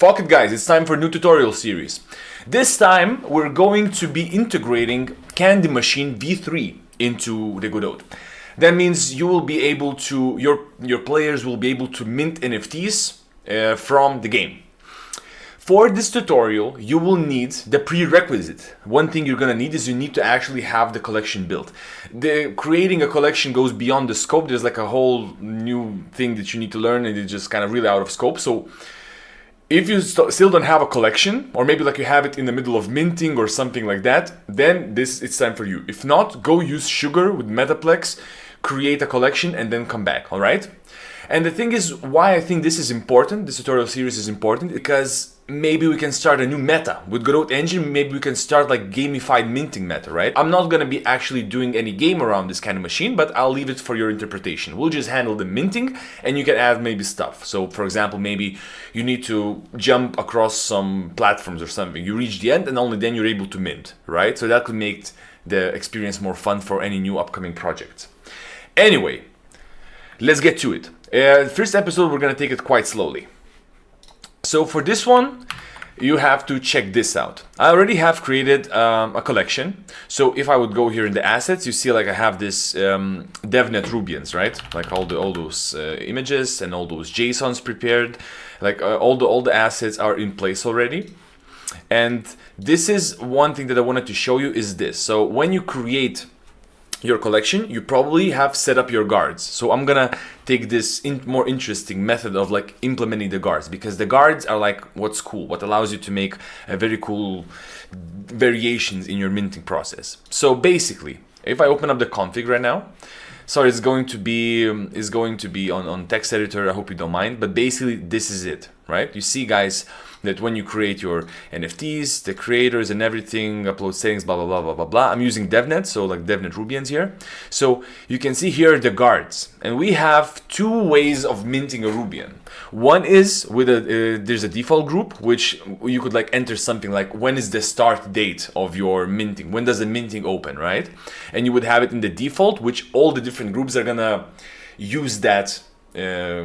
Fuck it guys, it's time for a new tutorial series. This time we're going to be integrating Candymachine V3 into the Godot. That means you will be able to, your players will be able to mint NFTs from the game. For this tutorial, you will need the prerequisite. One thing you're gonna need is you need to actually have the collection built. Creating a collection goes beyond the scope. There's like a whole new thing that you need to learn, and it's just kind of really out of scope. So if you still don't have a collection, or maybe like you have it in the middle of minting or something like that, then it's time for you. If not, go use Sugar with Metaplex, create a collection, and then come back, all right? And the thing is, why I think this is important, this tutorial series is important, because maybe we can start a new meta. With Godot engine, maybe we can start like gamified minting meta, right? I'm not gonna be actually doing any game around this kind of machine, but I'll leave it for your interpretation. We'll just handle the minting, and you can add maybe stuff. So for example, maybe you need to jump across some platforms or something. You reach the end and only then you're able to mint, right? So that could make the experience more fun for any new upcoming projects. Anyway, let's get to it. First episode, we're gonna take it quite slowly. So for this one, you have to check this out. I already have created a collection. So if I would go here in the assets, you see like I have this DevNet Rubians, right? Like all those images and all those JSONs prepared. Like all the assets are in place already. And this is one thing that I wanted to show you is this. So when you create your collection, you probably have set up your guards. So I'm gonna take this more interesting method of like implementing the guards, because the guards are like what's cool, what allows you to make a very cool variations in your minting process. So basically, if I open up the config right now, sorry, it's going to be on text editor, I hope you don't mind, but basically this is it, right? You see guys, that when you create your NFTs, the creators and everything, upload settings, blah, blah, blah, blah, blah, blah. I'm using DevNet, so like DevNet Rubians here. So you can see here the guards. And we have two ways of minting a Rubian. One is with there's a default group, which you could like enter something like, when is the start date of your minting? When does the minting open, right? And you would have it in the default, which all the different groups are gonna use that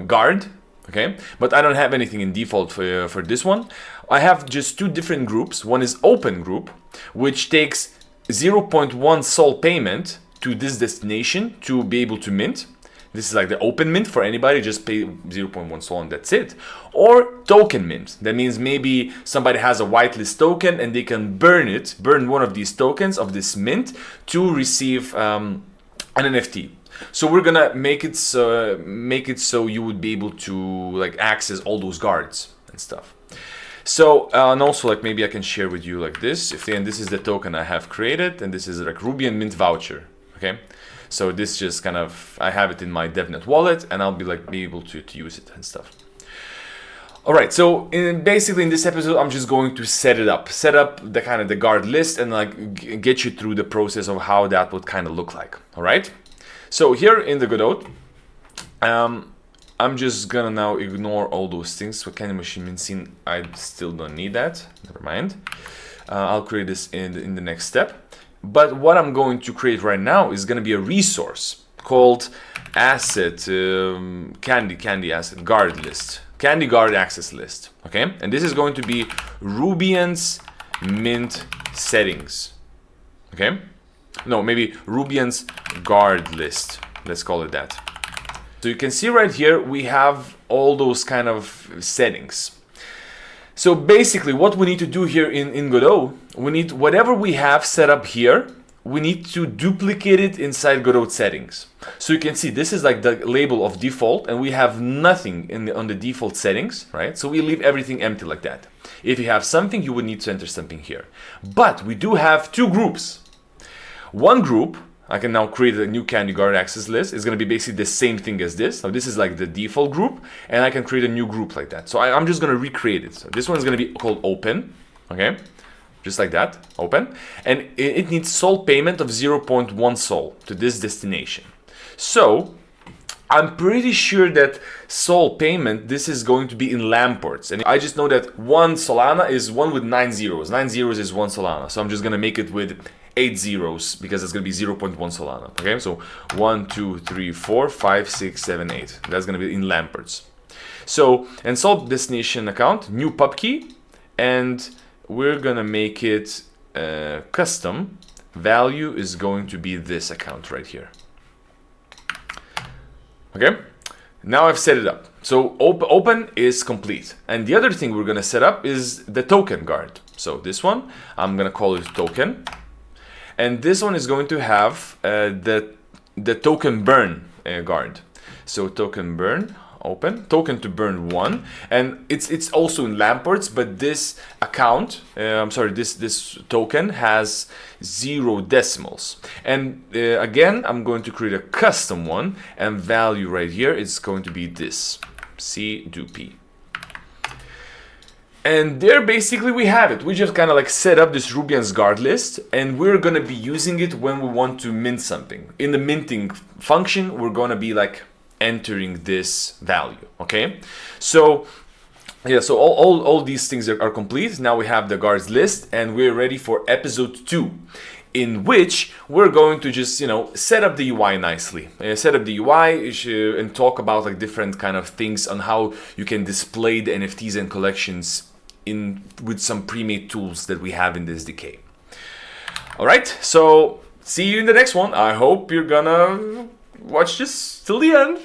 guard. Okay, but I don't have anything in default for this one. I have just two different groups. One is open group, which takes 0.1 Sol payment to this destination to be able to mint. This is like the open mint for anybody, just pay 0.1 Sol and that's it. Or token mint. That means maybe somebody has a whitelist token and they can burn one of these tokens of this mint to receive an NFT. So we're gonna make it so you would be able to like access all those guards and stuff. So and also like maybe I can share with you like this. And this is the token I have created, and this is like Rubian mint voucher. Okay, so this just kind of, I have it in my DevNet wallet, and I'll be able to use it and stuff. All right, so basically in this episode, I'm just going to set up the kind of the guard list and like get you through the process of how that would kind of look like. All right. So here in the Godot, I'm just gonna now ignore all those things. So Candymachine V3, I still don't need that. Never mind. I'll create this in the next step. But what I'm going to create right now is gonna be a resource called asset Candy asset guard list, Candy guard access list. Okay, and this is going to be Rubians mint settings. Okay. No, maybe Rubians guard list. Let's call it that. So you can see right here, we have all those kind of settings. So basically what we need to do here in Godot, we need whatever we have set up here, we need to duplicate it inside Godot settings. So you can see this is like the label of default, and we have nothing on the default settings, right? So we leave everything empty like that. If you have something, you would need to enter something here. But we do have two groups. One group, I can now create a new Candy guard access list. It's going to be basically the same thing as this. So this is like the default group, and I can create a new group like that. So I'm just going to recreate it. So this one is going to be called open, okay? Just like that, open. And it needs Sol payment of 0.1 Sol to this destination. So I'm pretty sure that Sol payment, this is going to be in Lamports. And I just know that one Solana is one with 9 zeros. 9 zeros is one Solana. So I'm just going to make it with 8 zeros because it's going to be 0.1 Solana. Okay, so 1, 2, 3, 4, 5, 6, 7, 8. That's going to be in Lamports. So install destination account, new pub key, and we're gonna make it custom. Value is going to be this account right here. Okay, now I've set it up. So open is complete. And the other thing we're gonna set up is the token guard. So this one, I'm gonna call it token. And this one is going to have the token burn guard. So token burn, open, token to burn 1. And it's also in Lamports, but this account, this token has 0 decimals. And again, I'm going to create a custom one, and value right here is going to be this, C do P. And there basically we have it. We just kind of like set up this Rubian's guard list, and we're gonna be using it when we want to mint something. In the minting function, we're gonna be like entering this value, okay? So yeah, so all these things are complete. Now we have the guards list, and we're ready for episode 2, in which we're going to just, you know, set up the UI nicely. Set up the UI and talk about like different kind of things on how you can display the NFTs and collections with some pre-made tools that we have in the SDK. All right, so see you in the next one. I hope you're gonna watch this till the end.